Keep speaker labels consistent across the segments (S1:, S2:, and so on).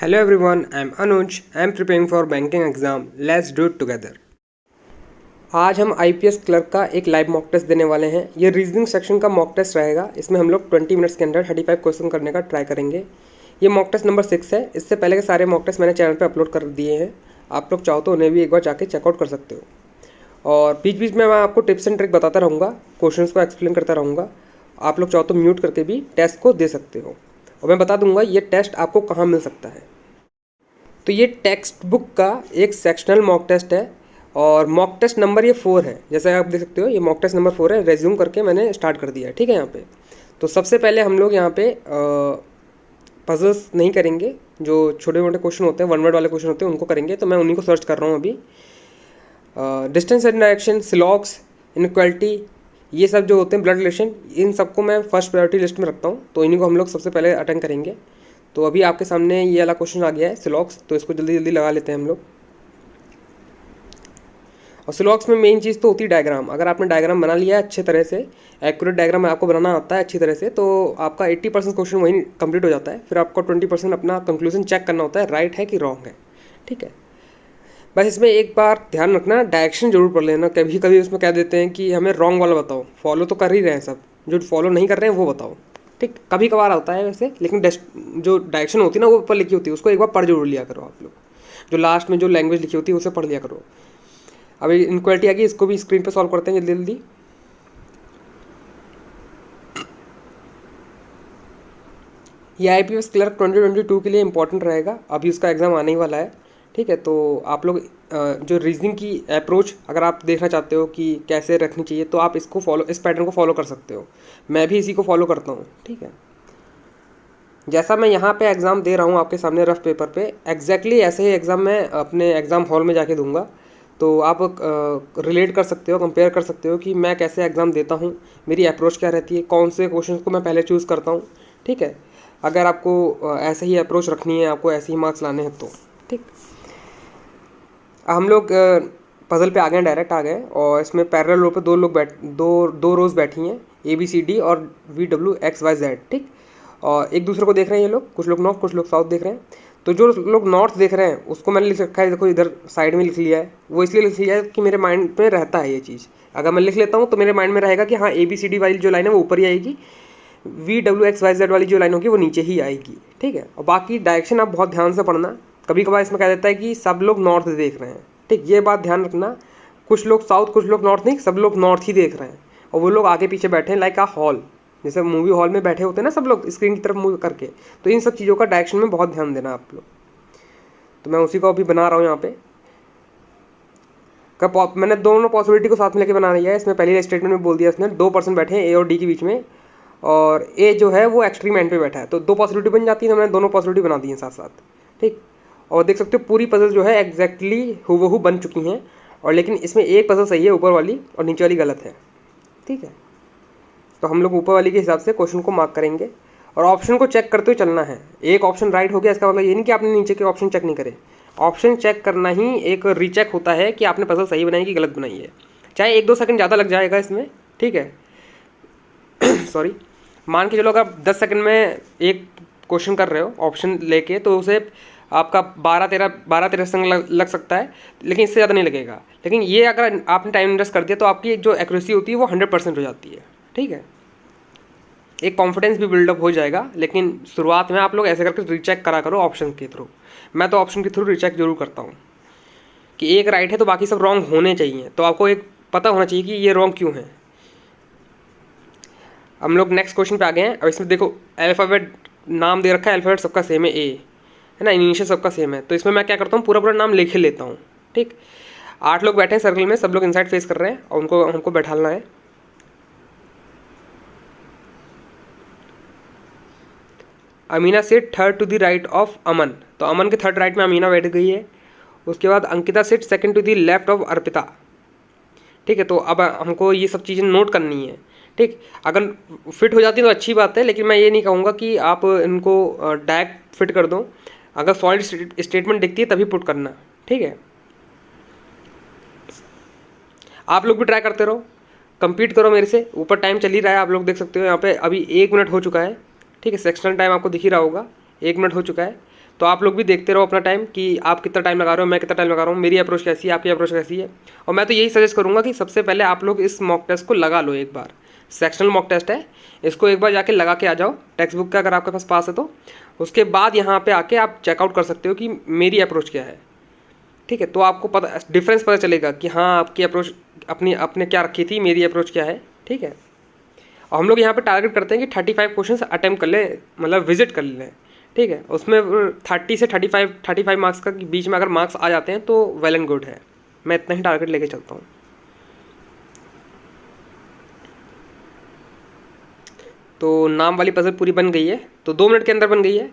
S1: Hello everyone, I'm Anuj. I'm preparing for banking exam. Let's do it together. आज हम IPS clerk का एक live mock test देने वाले हैं। ये रीजनिंग सेक्शन का मॉक टेस्ट रहेगा। इसमें हम लोग 20 मिनट्स के अंदर 35 क्वेश्चन करने का ट्राई करेंगे। ये मॉक टेस्ट नंबर 6 है। इससे पहले के सारे मॉक टेस्ट मैंने चैनल पे अपलोड कर दिए हैं। आप लोग चाहो तो उन्हें भी एक बार जाके चेकआउट कर सकते हो। और बीच बीच में मैं आपको टिप्स एंड ट्रिक बताता रहूँगा, क्वेश्चन को एक्सप्लेन करता रहूँगा। आप लोग चाहो तो म्यूट करके भी टेस्ट को दे सकते हो। और मैं बता दूंगा ये टेस्ट आपको कहाँ मिल सकता है। तो ये टेक्स्ट बुक का एक सेक्शनल मॉक टेस्ट है और मॉक टेस्ट नंबर ये 4 है। जैसे आप देख सकते हो ये मॉक टेस्ट नंबर 4 है। रेज्यूम करके मैंने स्टार्ट कर दिया है, ठीक है। यहाँ पे तो सबसे पहले हम लोग यहाँ पे पजल्स नहीं करेंगे। जो छोटे मोटे क्वेश्चन होते हैं, वन वर्ड वाले क्वेश्चन होते हैं, उनको करेंगे। तो मैं उन्हीं को सर्च कर रहा हूँ अभी। डिस्टेंस एंड डायरेक्शन, सिलॉक्स, इनइक्वालिटी, ये सब जो होते हैं, ब्लड रिलेशन, इन सबको मैं फर्स्ट प्रायोरिटी लिस्ट में रखता हूँ। तो इन्हीं को हम लोग सबसे पहले अटेंड करेंगे। तो अभी आपके सामने ये वाला क्वेश्चन आ गया है, सिलॉक्स। तो इसको जल्दी जल्दी लगा लेते हैं हम लोग। और सिलॉक्स में मेन चीज़ तो होती है डायग्राम। अगर आपने डायग्राम बना लिया है अच्छे तरह से, एक्यूरेट डायग्राम आपको बनाना आता है अच्छी तरह से, तो आपका 80% क्वेश्चन वहीं कंप्लीट हो जाता है। फिर आपको 20% अपना कंक्लूजन चेक करना होता है, राइट है कि रॉन्ग है, ठीक है। बस इसमें एक बार ध्यान रखना, डायरेक्शन जरूर पढ़ लेना। कभी कभी उसमें कह देते हैं कि हमें रॉन्ग वाला बताओ, फॉलो तो कर ही रहे हैं सब, जो फॉलो नहीं कर रहे हैं वो बताओ, ठीक। कभी कभार आता है वैसे, लेकिन जो डायरेक्शन होती है ना वो ऊपर लिखी होती है, उसको एक बार पढ़ जरूर लिया करो आप लोग। जो लास्ट में जो लैंग्वेज लिखी होती है उसे पढ़ लिया करो। अभी इनक्वालिटी आ गई, इसको भी स्क्रीन पे सॉल्व करते हैं जल्दी जल्दी। ये आईपीएस क्लर्क 2022 के लिए इंपॉर्टेंट रहेगा। अभी उसका एग्ज़ाम आने ही वाला है, ठीक है। तो आप लोग जो रीजनिंग की अप्रोच अगर आप देखना चाहते हो कि कैसे रखनी चाहिए, तो आप इसको फॉलो, इस पैटर्न को फॉलो कर सकते हो। मैं भी इसी को फॉलो करता हूँ, ठीक है। जैसा मैं यहाँ पे एग्ज़ाम दे रहा हूँ आपके सामने रफ पेपर पे, एग्जैक्टली ऐसे ही एग्ज़ाम मैं अपने एग्ज़ाम हॉल में जाके दूंगा। तो आप रिलेट कर सकते हो, कंपेयर कर सकते हो कि मैं कैसे एग्ज़ाम देता हूँ, मेरी अप्रोच क्या रहती है, कौन से क्वेश्चन को मैं पहले चूज़ करता हूँ, ठीक है। अगर आपको ऐसे ही अप्रोच रखनी है, आपको ऐसे ही मार्क्स लाने हैं तो, ठीक। हम लोग पजल पे आ गए, डायरेक्ट आ गए। और इसमें पैरेलल रो पे दो रोज बैठी हैं, ABCD और VWXYZ, ठीक। और एक दूसरे को देख रहे हैं ये लोग, कुछ लोग नॉर्थ कुछ लोग साउथ देख रहे हैं। तो जो लोग नॉर्थ देख रहे हैं उसको मैंने लिख रखा है, देखो इधर साइड में लिख लिया है। वो इसलिए लिख लिया है कि मेरे माइंड में रहता है ये चीज़। अगर मैं लिख लेता हूँ तो मेरे माइंड में रहेगा कि हाँ ABCD वाली जो लाइन है वो ऊपर ही आएगी, VWXYZ वाली जो लाइन होगी वो नीचे ही आएगी, ठीक है। और बाकी डायरेक्शन आप बहुत ध्यान से पढ़ना। कभी कभार इसमें कह देता है कि सब लोग नॉर्थ देख रहे हैं, ठीक। ये बात ध्यान रखना, कुछ लोग साउथ कुछ लोग नॉर्थ नहीं, सब लोग नॉर्थ ही देख रहे हैं। और वो लोग आगे पीछे बैठे हैं लाइक आ हॉल, जैसे मूवी हॉल में बैठे होते हैं ना सब लोग स्क्रीन की तरफ मूव करके। तो इन सब चीज़ों का डायरेक्शन में बहुत ध्यान देना आप लोग। तो मैं उसी को अभी बना रहा हूँ यहाँ पे। मैंने दोनों पॉसिबिलिटी को साथ में लेके बना लिया है। इसमें पहले स्टेटमेंट में बोल दिया इसने 2 पर्सन बैठे हैं A और D के बीच में, और A जो है वो एक्सट्रीम एंड पे बैठा है। तो 2 पॉसिबिलिटी बन जाती है, तो मैंने दोनों पॉसिबिलिटी बना दी हैं साथ साथ, ठीक। और देख सकते हो पूरी पजल जो है एग्जैक्टली हूबहू बन चुकी हैं। और लेकिन इसमें एक पजल सही है ऊपर वाली और नीचे वाली गलत है, ठीक है। तो हम लोग ऊपर वाली के हिसाब से क्वेश्चन को मार्क करेंगे और ऑप्शन को चेक करते हुए चलना है। एक ऑप्शन राइट हो गया इसका मतलब ये नहीं कि आपने नीचे के ऑप्शन चेक नहीं करे। ऑप्शन चेक करना ही एक रीचेक होता है कि आपने पजल सही बनाई कि गलत बनाई है। चाहे 1-2 सेकंड ज़्यादा लग जाएगा इसमें, ठीक है। सॉरी, मान के चलो अगर 10 सेकंड में एक क्वेश्चन कर रहे हो ऑप्शन लेके, तो उसे आपका 12-13 सेकंड लग सकता है, लेकिन इससे ज़्यादा नहीं लगेगा। लेकिन ये अगर आपने टाइम इन्वेस्ट कर दिया तो आपकी जो एक्यूरेसी होती है वो 100% हो जाती है, ठीक है। एक कॉन्फिडेंस भी बिल्डअप हो जाएगा। लेकिन शुरुआत में आप लोग ऐसे करके रीचेक करा करो ऑप्शन के थ्रू। मैं तो ऑप्शन के थ्रू रीचेक जरूर करता हूँ कि एक राइट है तो बाकी सब रॉन्ग होने चाहिए। तो आपको एक पता होना चाहिए कि ये रॉन्ग क्यों है। हम लोग नेक्स्ट क्वेश्चन पे आ गए हैं। अब इसमें देखो अल्फ़ाबेट नाम दे रखा है, अल्फ़ाबेट सबका सेम है, A है ना, इनिशियल सबका सेम है। तो इसमें मैं क्या करता हूँ, पूरा नाम लिख लेता हूँ, ठीक। 8 लोग बैठे हैं सर्कल में, सब लोग इनसाइड फेस कर रहे हैं और उनको हमको बैठाना है। Amina sit third to the right of Aman. तो अमन के थर्ड राइट में अमीना बैठ गई है। उसके बाद Ankita sit second to the left of Arpita, ठीक है। तो अब हमको ये सब चीज़ें नोट करनी है, ठीक। अगर फिट हो जाती है तो अच्छी बात है, लेकिन मैं ये नहीं कहूँगा कि आप इनको डायरेक्ट फिट कर दो। अगर सॉलिड स्टेटमेंट दिखती है तभी पुट करना, ठीक है। आप लोग भी ट्राई करते रहो, कंप्लीट करो मेरे से। ऊपर टाइम चल ही रहा है, आप लोग देख सकते हो यहाँ पे अभी 1 मिनट हो चुका है, ठीक है। सेक्शनल टाइम आपको दिख ही रहा होगा, 1 मिनट हो चुका है। तो आप लोग भी देखते रहो अपना टाइम कि आप कितना टाइम लगा रहे हो, मैं कितना टाइम लगा रहा हूँ, मेरी अप्रोच कैसी है, आपकी अप्रोच कैसी है। और मैं तो यही सजेस्ट करूँगा कि सबसे पहले आप लोग इस मॉक टेस्ट को लगा लो एक बार। सेक्शनल मॉक टेस्ट है, इसको एक बार जाके लगा के आ जाओ टेक्स्ट बुक का, अगर आपके पास है तो। उसके बाद यहाँ पे आके आप चेकआउट कर सकते हो कि मेरी अप्रोच क्या है, ठीक है। तो आपको पता डिफरेंस पता चलेगा कि हाँ आपकी अप्रोच अपनी आपने क्या रखी थी, मेरी अप्रोच क्या है, ठीक है। और हम लोग यहाँ पे टारगेट करते हैं कि 35 क्वेश्चन अटैम्प्ट कर लें, मतलब विजिट कर लें, ठीक है। उसमें 30 से 35 मार्क्स का बीच में अगर मार्क्स आ जाते हैं तो वेल एंड गुड है। मैं इतना ही टारगेट लेके चलता हूँ। तो नाम वाली पजल पूरी बन गई है, तो 2 मिनट के अंदर बन गई है।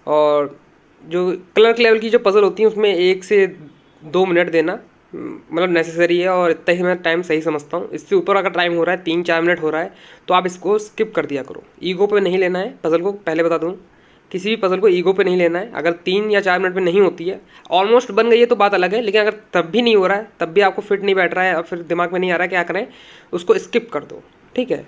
S1: और जो क्लर्क लेवल की जो पजल होती है उसमें 1 से 2 मिनट देना मतलब नेसेसरी है, और इतना ही मैं टाइम सही समझता हूँ। इससे ऊपर अगर टाइम हो रहा है 3-4 मिनट हो रहा है तो आप इसको स्किप कर दिया करो। ईगो पे नहीं लेना है पजल को, पहले बता दूँ, किसी भी पजल को ईगो पे नहीं लेना है। अगर 3 या 4 मिनट में नहीं होती है, ऑलमोस्ट बन गई है तो बात अलग है, लेकिन अगर तब भी नहीं हो रहा है, तब भी आपको फिट नहीं बैठ रहा है और फिर दिमाग में नहीं आ रहा है क्या करें, उसको स्किप कर दो, ठीक है।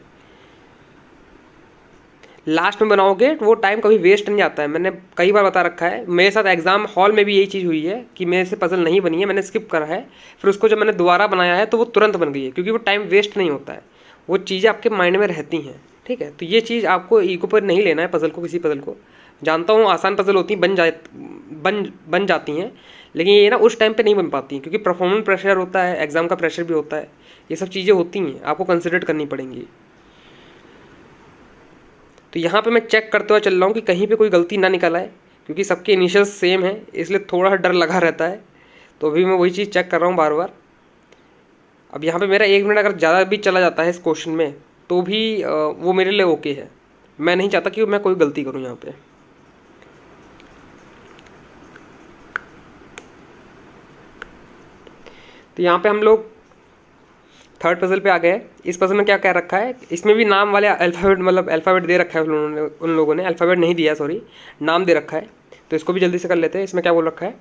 S1: लास्ट में बनाओगे तो वो टाइम कभी वेस्ट नहीं जाता है। मैंने कई बार बता रखा है, मेरे साथ एग्जाम हॉल में भी यही चीज़ हुई है कि मेरे से पजल नहीं बनी है, मैंने स्किप करा है, फिर उसको जब मैंने दोबारा बनाया है तो वो तुरंत बन गई है, क्योंकि वो टाइम वेस्ट नहीं होता है, वो चीज़ें आपके माइंड में रहती हैं, ठीक है। तो ये चीज़ आपको ईगो पर नहीं लेना है पजल को, किसी पजल को। जानता हूँ आसान पजल होती बन जाती हैं, लेकिन ये ना उस टाइम पे नहीं बन पाती, क्योंकि परफॉर्मेंस प्रेशर होता है, एग्जाम का प्रेशर भी होता है, ये सब चीज़ें होती हैं, आपको कंसिडर करनी पड़ेंगी। तो यहाँ पे मैं चेक करते हुए चल रहा हूँ कि कहीं पे कोई गलती ना निकल आए, क्योंकि सबके इनिशियल्स सेम है, इसलिए थोड़ा सा डर लगा रहता है। तो अभी मैं वही चीज़ चेक कर रहा हूँ बार बार। अब यहाँ पे मेरा 1 मिनट अगर ज़्यादा भी चला जाता है इस क्वेश्चन में तो भी वो मेरे लिए ओके है। मैं नहीं चाहता कि मैं कोई गलती करूँ यहाँ पे। तो यहाँ पे हम लोग थर्ड पजल पे आ गए। इस पजल में क्या क्या रखा है, इसमें भी नाम वाले अल्फ़ाबेट, मतलब अल्फ़ाबेट दे रखा है उन लोगों ने अल्फ़ाबेट नहीं दिया, सॉरी, नाम दे रखा है। तो इसको भी जल्दी से कर लेते हैं। इसमें क्या बोल रखा है,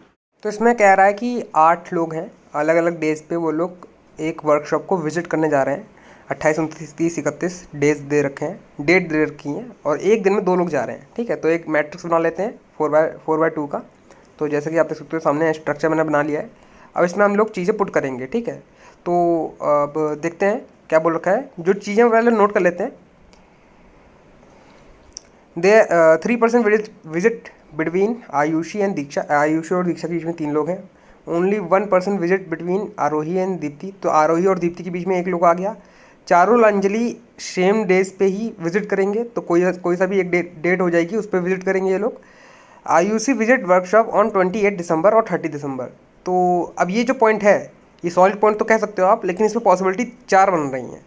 S1: तो इसमें कह रहा है कि 8 लोग हैं, अलग अलग डेज पे वो लोग एक वर्कशॉप को विजिट करने जा रहे हैं। 28, 29, 30, 31 डेज दे रखे हैं, डेट दे रखी हैं, और एक दिन में 2 लोग जा रहे हैं, ठीक है। तो एक मैट्रिक्स बना लेते हैं 4x2 का। तो जैसे कि आप देख सकते हो सामने स्ट्रक्चर मैंने बना लिया है। अब इसमें हम लोग चीज़ें पुट करेंगे, ठीक है। तो अब देखते हैं क्या बोल रखा है, जो चीज़ें पहले नोट कर लेते हैं। They 3% visit between Ayushi and Diksha. Ayushi और दीक्षा के बीच में 3 लोग हैं। Only 1% visit between Aarohi and Deepti. तो आरोही और दीप्ति के बीच में 1 लोग आ गया। चारुल अंजलि सेम डेज पे ही विजिट करेंगे, तो कोई सा भी एक डेट हो जाएगी उस पर विजिट करेंगे ये लोग। आयुषी विजिट वर्कशॉप ऑन 28 दिसंबर और 30 दिसंबर। तो अब ये जो पॉइंट है ये सॉलिड पॉइंट तो कह सकते हो आप, लेकिन इसमें पॉसिबिलिटी 4 बन रही हैं।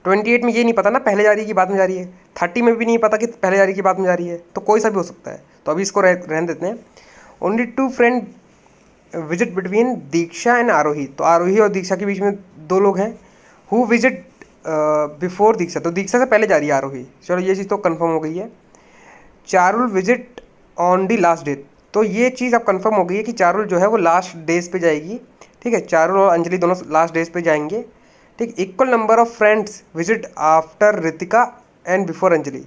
S1: 28 में ये नहीं पता ना पहले जा रही है कि बाद में जा रही है, 30 में भी नहीं पता कि पहले जा रही है कि बाद में जा रही है, तो कोई सा भी हो सकता है। तो अभी इसको रहने देते हैं। Only 2 friend visit between Diksha and Arohi. तो आरोही और दीक्षा के बीच में 2 लोग हैं। हु विजिट बिफोर दीक्षा। तो दीक्षा से पहले जा रही है आरोही, चलो ये चीज़ तो कन्फर्म हो गई है। Charul visit on the last date. तो ये चीज़ अब कंफर्म हो गई है कि चारुल जो है वो लास्ट डेज पे जाएगी, ठीक है। चारुल और अंजलि दोनों लास्ट डेज पे जाएंगे, ठीक। Equal number of friends visit after Ritika and before Anjali.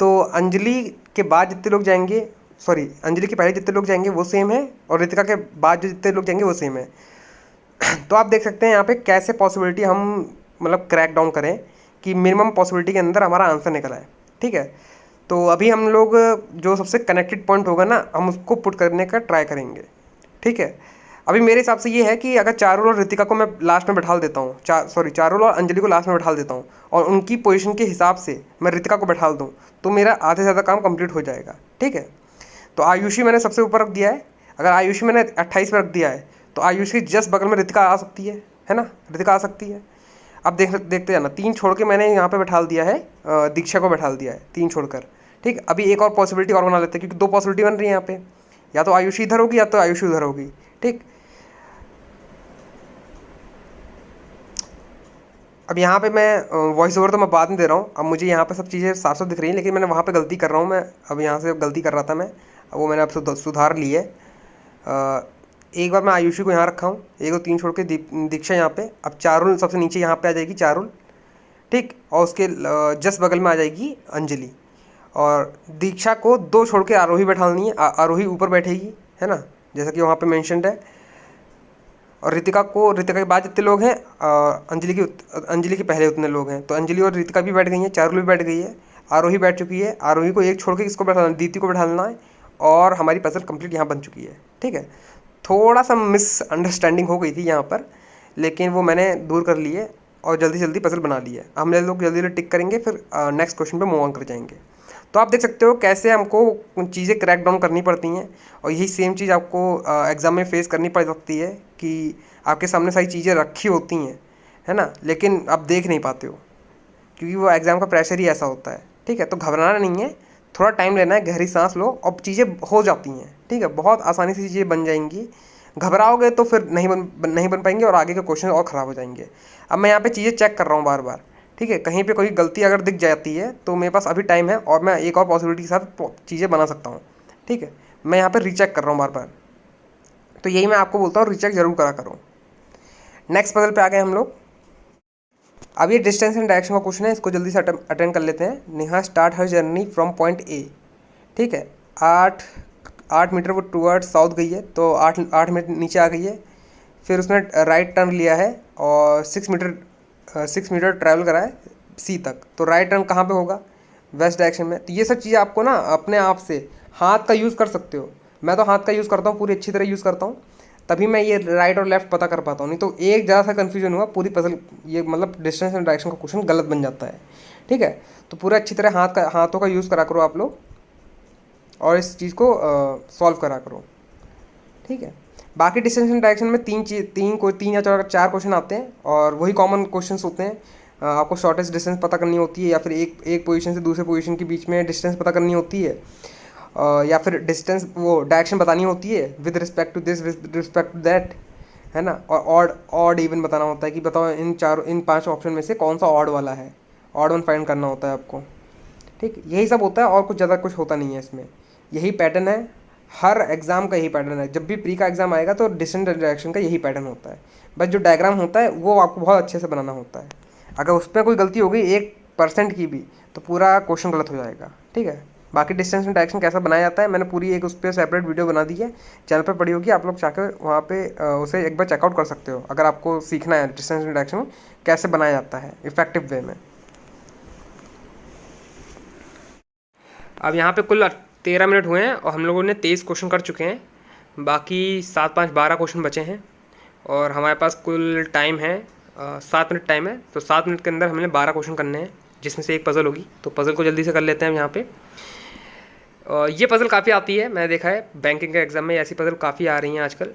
S1: तो अंजलि के बाद जितने लोग जाएंगे, सॉरी, अंजलि के पहले जितने लोग जाएंगे वो सेम है, और रितिका के बाद जो जितने लोग जाएंगे वो सेम है। तो आप देख सकते हैं यहाँ पे कैसे पॉसिबिलिटी हम मतलब क्रैक डाउन करें कि मिनिमम पॉसिबिलिटी के अंदर हमारा आंसर निकला है, ठीक है। तो अभी हम लोग जो सबसे कनेक्टेड पॉइंट होगा ना, हम उसको पुट करने का ट्राई करेंगे, ठीक है। अभी मेरे हिसाब से ये है कि अगर चारुल और रितिका को मैं लास्ट में बैठा देता हूँ, चारुल और अंजलि को लास्ट में बैठा देता हूँ, और उनकी पोजीशन के हिसाब से मैं रितिका को बैठा दूँ, तो मेरा आधे से ज़्यादा काम कंप्लीट हो जाएगा, ठीक है। तो आयुषी मैंने सबसे ऊपर रख दिया है। अगर आयुषी मैंने 28 पर रख दिया है तो आयुषी जस्ट बगल में रितिका आ सकती है ना, रितिका आ सकती है। अब देखते जाना, 3 छोड़ के मैंने यहाँ पे बैठा दिया है, दीक्षा को बैठा दिया है 3 छोड़कर, ठीक। अभी एक और पॉसिबिलिटी और बना लेते हैं, क्योंकि 2 पॉसिबिलिटी बन रही है यहाँ पे, या तो आयुषी इधर होगी या तो आयुषी उधर होगी, ठीक। अब यहाँ पे मैं वॉइस ओवर तो मैं बाद में दे रहा हूँ। अब मुझे यहाँ पे सब चीज़ें साफ साफ दिख रही हैं, लेकिन मैंने वहाँ पे गलती कर रहा हूँ मैं। अब यहाँ से गलती कर रहा था मैं, अब वो मैंने अब सुधार ली है। एक बार मैं आयुषी को यहाँ रखा हूँ, 1 और 3 छोड़ के दीक्षा यहाँ पे। अब चारुल सबसे नीचे यहाँ पे आ जाएगी, चारुल, ठीक। और उसके जस्ट बगल में आ जाएगी अंजलि। और दीक्षा को 2 छोड़ के आरोही बैठानी है, आरोही ऊपर बैठेगी, है ना, जैसा कि वहाँ पे मेंशन्ड है। और ऋतिका के बाद जितने लोग हैं, अंजलि के पहले उतने लोग हैं, तो अंजलि और ऋतिका भी बैठ गई हैं, चारुल भी बैठ गई है, आरोही बैठ चुकी है। आरोही को एक छोड़ के किसको बैठाना, दीप्ति को बैठाना है। और हमारी पजल कंप्लीट यहाँ बन चुकी है। ठीक है, थोड़ा सा मिसअंडरस्टैंडिंग हो गई थी यहाँ पर, लेकिन वो मैंने दूर कर ली है और जल्दी जल्दी पजल बना ली है। हम लोग जल्दी जल्दी टिक करेंगे, फिर नेक्स्ट क्वेश्चन पे मूव ऑन कर जाएंगे। तो आप देख सकते हो कैसे हमको चीज़ें क्रैक डाउन करनी पड़ती हैं, और यही सेम चीज़ आपको एग्ज़ाम में फेस करनी पड़ सकती है कि आपके सामने सारी चीज़ें रखी होती हैं, है ना, लेकिन आप देख नहीं पाते हो, क्योंकि वो एग्ज़ाम का प्रेशर ही ऐसा होता है। ठीक है, तो घबराना नहीं है, थोड़ा टाइम लेना है, गहरी सांस लो और चीज़ें हो जाती हैं। ठीक है, बहुत आसानी से चीज़ें बन जाएंगी। घबराओगे तो फिर नहीं बन पाएंगे और आगे के क्वेश्चन और ख़राब हो जाएंगे। अब मैं यहाँ पे चीज़ें चेक कर रहा हूँ बार बार। ठीक है, कहीं पे कोई गलती अगर दिख जाती है तो मेरे पास अभी टाइम है और मैं एक और पॉसिबिलिटी के साथ चीज़ें बना सकता हूँ। ठीक है, मैं यहाँ पे रीचेक कर रहा हूँ बार बार, तो यही मैं आपको बोलता हूँ, रीचेक जरूर करा करो। नेक्स्ट पजल पे आ गए हम लोग। अब ये डिस्टेंस एंड डायरेक्शन का क्वेश्चन है, इसको जल्दी से अटेंड कर लेते हैं। Neha start her journey from point A. ठीक है, 8 मीटर वो टूवर्ड साउथ गई है, तो 8 मिनट नीचे आ गई है। फिर उसने राइट टर्न लिया है और 6 मीटर ट्रैवल करा है सी तक। तो राइट टर्न कहाँ पे होगा, वेस्ट डायरेक्शन में। तो ये सब चीज़ें आपको ना अपने आप से हाथ का यूज़ कर सकते हो। मैं तो हाथ का यूज़ करता हूँ, पूरी अच्छी तरह यूज़ करता हूँ, तभी मैं ये राइट और लेफ्ट पता कर पाता हूँ। नहीं तो एक ज़रा सा कन्फ्यूजन हुआ, पूरी पजल ये मतलब डिस्टेंस एंड डायरेक्शन का क्वेश्चन गलत बन जाता है। ठीक है, तो पूरा अच्छी तरह हाथों का यूज़ करा करो आप लोग, और इस चीज़ को सॉल्व करा करो। ठीक है, बाकी डिस्टेंस एंड डायरेक्शन में तीन या चार क्वेश्चन आते हैं, और वही कॉमन क्वेश्चन होते हैं। आपको शॉर्टेस्ट डिस्टेंस पता करनी होती है, या फिर एक पोजीशन से दूसरे पोजीशन के बीच में डिस्टेंस पता करनी होती है, या फिर डिस्टेंस वो डायरेक्शन बतानी होती है with respect to this, with respect to that, है ना। और ऑड इवन बताना होता है कि बताओ इन 5 ऑप्शन में से कौन सा ऑड वाला है, ऑड वन फाइंड करना होता है आपको। ठीक, यही सब होता है और कुछ ज़्यादा कुछ होता नहीं है इसमें। यही पैटर्न है, हर एग्ज़ाम का यही पैटर्न है। जब भी प्री का एग्ज़ाम आएगा तो डिस्टेंस डायरेक्शन का यही पैटर्न होता है। बस जो डायग्राम होता है वो आपको बहुत अच्छे से बनाना होता है। अगर उस पर कोई गलती हो गई 1% की भी, तो पूरा क्वेश्चन गलत हो जाएगा। ठीक है, बाकी डिस्टेंस एंड डायरेक्शन कैसा बनाया जाता है मैंने पूरी एक उस पर सेपरेट वीडियो बना दी है, चैनल पर पड़ी होगी, आप लोग जाकर वहाँ पे उसे एक बार चेकआउट कर सकते हो, अगर आपको सीखना है डिस्टेंस एंड डायरेक्शन कैसे बनाया जाता है इफेक्टिव वे में। अब यहाँ पे कुल 13 मिनट हुए हैं और हम लोगों ने 23 क्वेश्चन कर चुके हैं। बाकी 7 5 12 क्वेश्चन बचे हैं, और हमारे पास कुल टाइम है 7 मिनट टाइम है। तो 7 मिनट के अंदर हमने 12 क्वेश्चन करने हैं, जिसमें से एक पज़ल होगी। तो पज़ल को जल्दी से कर लेते हैं यहाँ पे। ये पज़ल काफ़ी आती है, मैंने देखा है बैंकिंग के एग्ज़ाम में ऐसी पज़ल काफ़ी आ रही हैं आजकल,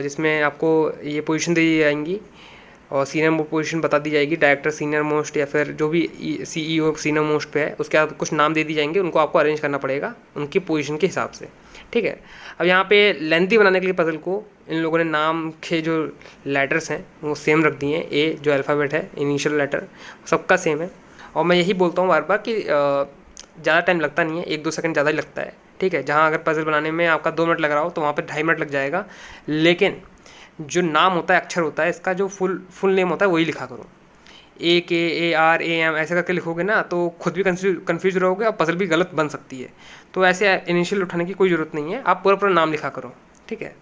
S1: जिसमें आपको ये पोजीशन दी जाएंगी और सीनियर पोजीशन बता दी जाएगी, डायरेक्टर सीनियर मोस्ट या फिर जो भी CEO सीनियर मोस्ट पे है, उसके बाद कुछ नाम दे दी जाएंगे, उनको आपको अरेंज करना पड़ेगा उनकी पोजीशन के हिसाब से। ठीक है, अब यहाँ पे लेंथी बनाने के लिए पज़ल को इन लोगों ने नाम के जो लेटर्स हैं वो सेम रख दिए हैं। ए जो अल्फ़ाबेट है, इनिशियल लेटर सबका सेम है। और मैं यही बोलता हूँ बार बार कि ज़्यादा टाइम लगता नहीं है, 1 2 सेकंड ज़्यादा ही लगता है। ठीक है, जहाँ अगर पज़ल बनाने में आपका 2 मिनट लग रहा हो तो वहाँ पे 2.5 मिनट लग जाएगा। लेकिन जो नाम होता है, अक्षर होता है, इसका जो फुल नेम होता है वही लिखा करो। AKARAM ऐसे करके लिखोगे ना तो खुद भी कन्फ्यूज रहोगे और पज़ल भी गलत बन सकती है। तो ऐसे इनिशियल उठाने की कोई ज़रूरत नहीं है, आप पूरा पूरा नाम लिखा करो। ठीक है,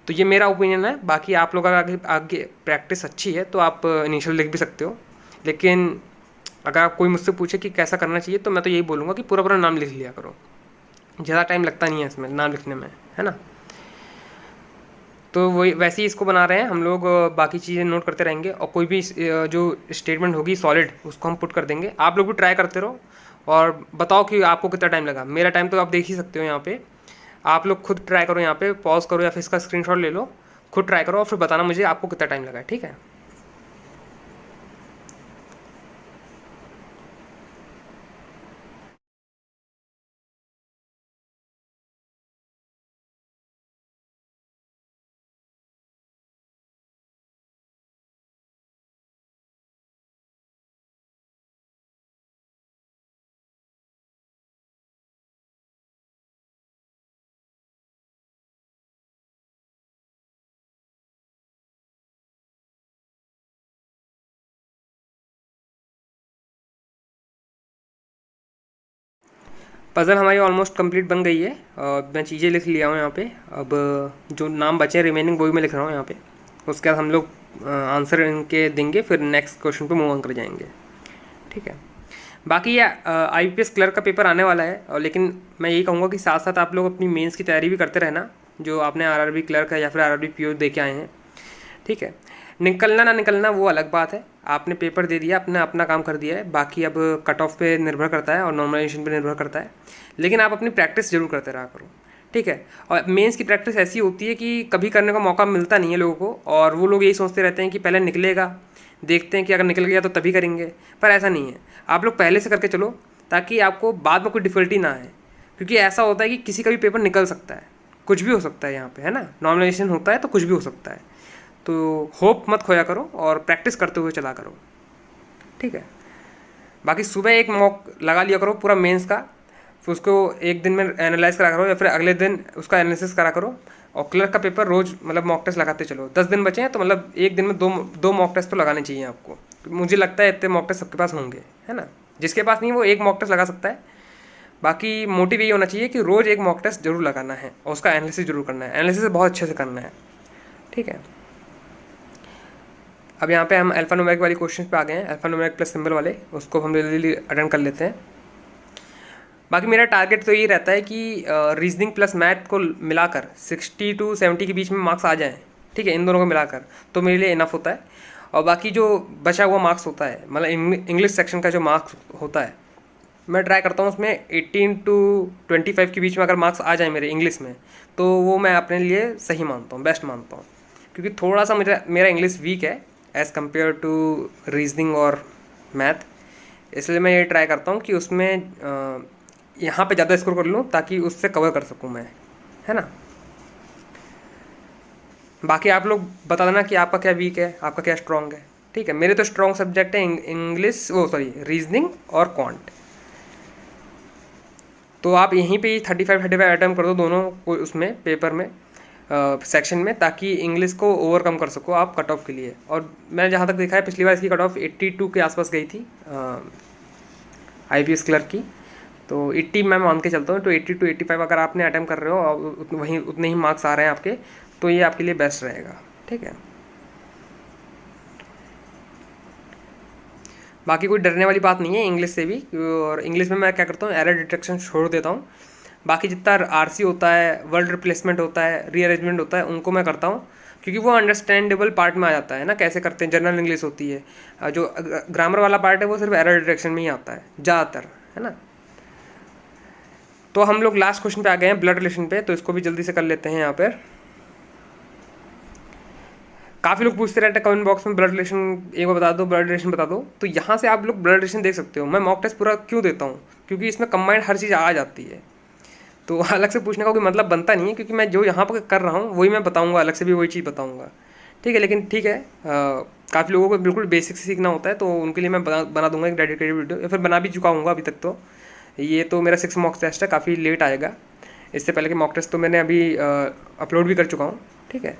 S1: तो ये मेरा ओपिनियन है। बाकी आप लोग अगर आगे आगे प्रैक्टिस अच्छी है तो आप इनिशियल लिख भी सकते हो, लेकिन अगर आप कोई मुझसे पूछे कि कैसा करना चाहिए तो मैं तो यही बोलूँगा कि पूरा पूरा नाम लिख लिया करो, ज़्यादा टाइम लगता नहीं है इसमें नाम लिखने में, है ना। तो वही वैसे ही इसको बना रहे हैं हम लोग, बाकी चीज़ें नोट करते रहेंगे, और कोई भी जो स्टेटमेंट होगी सॉलिड उसको हम पुट कर देंगे। आप लोग भी ट्राई करते रहो और बताओ कि आपको कितना टाइम लगा। मेरा टाइम तो आप देख ही सकते हो यहाँ पे, आप लोग खुद ट्राई करो, यहाँ पे पॉज करो या फिर इसका स्क्रीनशॉट ले लो, खुद ट्राई करो और फिर बताना मुझे आपको कितना टाइम लगा है। ठीक है। पज़ल हमारी ऑलमोस्ट कंप्लीट बन गई है। मैं चीज़ें लिख लिया हूँ यहाँ पे। अब जो नाम बचे रिमेनिंग वो भी मैं लिख रहा हूँ यहाँ पे। उसके बाद हम लोग आंसर इनके देंगे, फिर नेक्स्ट क्वेश्चन पे मूव ऑन कर जाएंगे। ठीक है। बाकी ये IPS क्लर्क का पेपर आने वाला है, और लेकिन मैं यही कहूँगा कि साथ साथ आप लोग अपनी मेंस की तैयारी भी करते रहना, जो आपने RRB क्लर्क है या फिर RRB PO दे के आए हैं। ठीक है। निकलना ना निकलना वो अलग बात है, आपने पेपर दे दिया, आपने अपना काम कर दिया है। बाकी अब कट ऑफ पे निर्भर करता है और नॉर्मलाइजेशन पे निर्भर करता है, लेकिन आप अपनी प्रैक्टिस जरूर करते रहा करो। ठीक है। और मेंस की प्रैक्टिस ऐसी होती है कि कभी करने का मौका मिलता नहीं है लोगों को, और वो लोग यही सोचते रहते हैं कि पहले निकलेगा, देखते हैं कि अगर निकल गया तो तभी करेंगे। पर ऐसा नहीं है, आप लोग पहले से करके चलो ताकि आपको बाद में कोई डिफ़िकल्टी ना आए, क्योंकि ऐसा होता है कि किसी का भी पेपर निकल सकता है, कुछ भी हो सकता है यहाँ पे, है ना। नॉर्मलाइजेशन होता है तो कुछ भी हो सकता है, तो होप मत खोया करो और प्रैक्टिस करते हुए चला करो। ठीक है। बाकी सुबह एक मॉक लगा लिया करो पूरा मेंस का, फिर उसको एक दिन में एनालाइज करा करो या फिर अगले दिन उसका एनालिसिस करा करो। और क्लर्क का पेपर रोज़ मतलब मॉक टेस्ट लगाते चलो। 10 दिन बचे हैं तो मतलब एक दिन में दो मॉक टेस्ट तो लगाने चाहिए आपको। मुझे लगता है इतने मॉक टेस्ट सबके पास होंगे, है ना। जिसके पास नहीं वो एक मॉक टेस्ट लगा सकता है। बाकी मोटिव यही होना चाहिए कि रोज़ एक मॉक टेस्ट जरूर लगाना है और उसका एनालिसिस जरूर करना है। एनालिसिस बहुत अच्छे से करना है। ठीक है। अब यहाँ पे हम अल्फा न्यूमेरिक वाली क्वेश्चन पे आ गए हैं, अल्फा न्यूमेरिक प्लस सिंबल वाले, उसको हम जल्दी अटेंड कर लेते हैं। बाकी मेरा टारगेट तो यही रहता है कि रीजनिंग प्लस मैथ को मिलाकर 60 to 70 के बीच में मार्क्स आ जाएं। ठीक है, इन दोनों को मिलाकर तो मेरे लिए इनफ होता है। और बाकी जो बचा हुआ मार्क्स होता है, मतलब इंग्लिश सेक्शन का जो मार्क्स होता है, मैं ट्राई करता हूँ उसमें 18 to 25 के बीच में अगर मार्क्स आ जाए मेरे इंग्लिश में, तो वो मैं अपने लिए सही मानता हूँ, बेस्ट मानता हूँ। क्योंकि थोड़ा सा मेरा इंग्लिश वीक है एज़ कम्पेयर टू रीजनिंग और मैथ, इसलिए मैं ये ट्राई करता हूँ कि उसमें यहाँ पे ज़्यादा स्कोर कर लूँ ताकि उससे कवर कर सकूँ मैं, है ना। बाकी आप लोग बता देना कि आपका क्या वीक है, आपका क्या स्ट्रॉन्ग है। ठीक है। मेरे तो स्ट्रॉन्ग सब्जेक्ट है इंग्लिश, रीजनिंग और क्वांट। तो आप यहीं पे ही 35 अटैम्प्ट कर दो दोनों को उसमें पेपर में सेक्शन में, ताकि इंग्लिश को ओवरकम कर सको आप कट ऑफ के लिए। और मैंने जहाँ तक देखा है पिछली बार इसकी कट ऑफ 82 के आसपास गई थी IPS क्लर्क की, तो 80 मैं मान के चलता हूँ। तो 80 to 85 अगर आपने अटैम्प्ट कर रहे हो और वहीं उतने ही मार्क्स आ रहे हैं आपके, तो ये आपके लिए बेस्ट रहेगा। ठीक है। बाकी कोई डरने वाली बात नहीं है इंग्लिश से भी, और इंग्लिश में मैं क्या करता हूँ, एरर डिटेक्शन छोड़ देता हूँ। बाकी जितना RC होता है, वर्ड रिप्लेसमेंट होता है, रीअरेंजमेंट होता है, उनको मैं करता हूँ, क्योंकि वो अंडरस्टैंडेबल पार्ट में आ जाता है ना, कैसे करते हैं। जनरल इंग्लिश होती है, जो ग्रामर वाला पार्ट है वो सिर्फ एरर डिटेक्शन में ही आता है ज़्यादातर, है ना। तो हम लोग लास्ट क्वेश्चन पे आ गए हैं, ब्लड रिलेशन पे, तो इसको भी जल्दी से कर लेते हैं। यहाँ पर काफ़ी लोग पूछते रहते हैं कमेंट बॉक्स में ब्लड रिलेशन एक बार बता दो, ब्लड रिलेशन बता दो। तो यहाँ से आप लोग ब्लड रिलेशन देख सकते हो। मैं मॉक टेस्ट पूरा क्यों देता हूँ, क्योंकि इसमें कंबाइंड हर चीज़ आ जाती है, तो अलग से पूछने का कोई मतलब बनता नहीं है, क्योंकि मैं जो यहाँ पर कर रहा हूँ वही मैं बताऊँगा, अलग से भी वही चीज़ बताऊँगा। ठीक है। लेकिन ठीक है, काफ़ी लोगों को बिल्कुल बेसिक से सीखना होता है, तो उनके लिए मैं बना दूंगा एक डेडिकेटेड वीडियो, या फिर बना भी चुका हूँ अभी तक। तो ये तो मेरा 6 मॉक टेस्ट है, काफ़ी लेट आएगा। इससे पहले के मॉक टेस्ट तो मैंने अभी अपलोड भी कर चुका हूँ। ठीक है।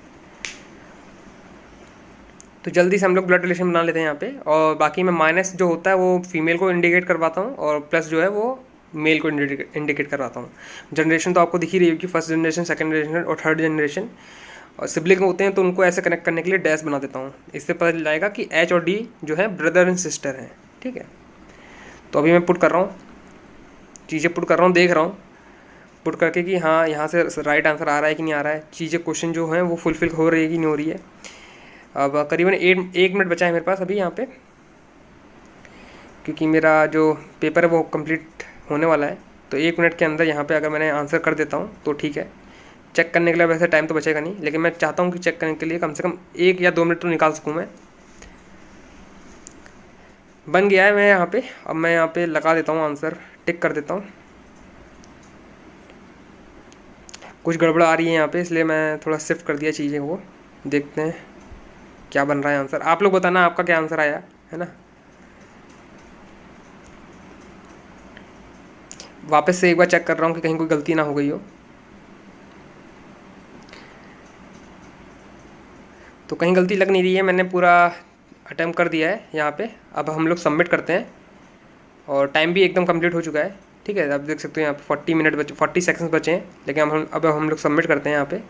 S1: तो जल्दी से हम लोग ब्लड रिलेशन बना लेते हैं यहाँ पे। और बाकी मैं माइनस जो होता है वो फीमेल को इंडिकेट करवाता हूँ, और प्लस जो है वो मेल को इंडिकेट करवाता हूँ। जनरेशन तो आपको दिख ही रही होगी, फर्स्ट जनरेशन, सेकंड जनरेशन और थर्ड जनरेशन। और सिबलिंग होते हैं तो उनको ऐसे कनेक्ट करने के लिए डैश बना देता हूँ। इससे पता चल जाएगा कि H और D जो है ब्रदर एंड सिस्टर हैं। ठीक है। तो अभी मैं पुट कर रहा हूँ, चीज़ें पुट कर रहा हूँ, देख रहा हूँ पुट करके कि हाँ यहाँ से राइट आंसर आ रहा है कि नहीं आ रहा है, चीज़ें क्वेश्चन जो हैं वो फुलफिल हो रही है कि नहीं हो रही है। अब करीबन 1 मिनट बचा है मेरे पास अभी यहाँ पे, क्योंकि मेरा जो पेपर है वो कंप्लीट होने वाला है। तो 1 मिनट के अंदर यहाँ पे अगर मैंने आंसर कर देता हूँ तो ठीक है। चेक करने के लिए वैसे टाइम तो बचेगा नहीं, लेकिन मैं चाहता हूँ कि चेक करने के लिए कम से कम 1 या 2 मिनट तो निकाल सकूँ मैं। बन गया है मैं यहाँ पे, अब मैं यहाँ पे लगा देता हूँ आंसर, टिक कर देता हूँ। कुछ गड़बड़ आ रही है यहाँ पे, इसलिए मैं थोड़ा शिफ्ट कर दिया चीज़ें को। देखते हैं क्या बन रहा है आंसर। आप लोग बताना आपका क्या आंसर आया, है ना। वापस से एक बार चेक कर रहा हूँ कि कहीं कोई गलती ना हो गई हो। तो कहीं गलती लग नहीं रही है, मैंने पूरा अटेम्प्ट कर दिया है यहाँ पे। अब हम लोग सबमिट करते हैं, और टाइम भी एकदम कंप्लीट हो चुका है। ठीक है, आप देख सकते हो यहाँ पे 40 सेकंड्स बचे हैं, लेकिन अब हम लोग सबमिट करते हैं यहाँ पे,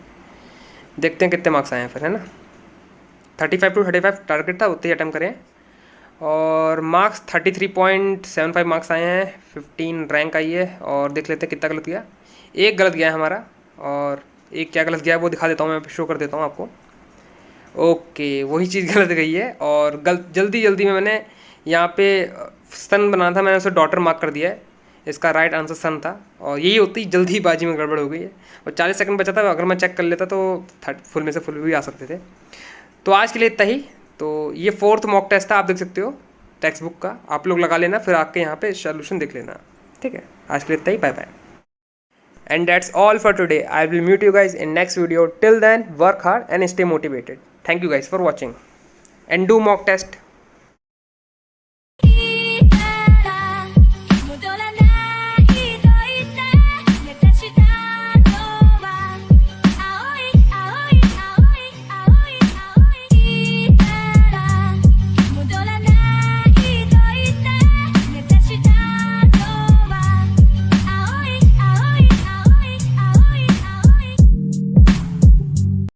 S1: देखते हैं कितने मार्क्स आए हैं फिर, है ना। 35 to 35 टारगेट था, उतने ही अटैम्प्ट करें, और मार्क्स 33.75 मार्क्स आए हैं, 15 रैंक आई है। और देख लेते हैं कितना गलत गया। एक गलत गया है हमारा, और एक क्या गलत गया है वो दिखा देता हूँ, मैं शो कर देता हूँ आपको। ओके, वही चीज़ गलत गई है, और जल्दी जल्दी में मैंने यहाँ पे सन बनाना था, मैंने उसे डॉटर मार्क कर दिया है। इसका राइट आंसर सन था, और यही होती जल्दीबाजी में गड़बड़ हो गई है। और 40 सेकंड बचा था, अगर मैं चेक कर लेता तो फुल में से फुल भी आ सकते थे। तो आज के लिए इतना ही। तो ये 4th मॉक टेस्ट था, आप देख सकते हो टेक्स्ट बुक का, आप लोग लगा लेना, फिर आके यहाँ पे सोल्यूशन देख लेना। ठीक है, आज के लिए इतना ही, bye bye. And that's all for today. I will meet you guys in next video. Till then, work hard and stay motivated. Thank you guys for watching. And do mock test.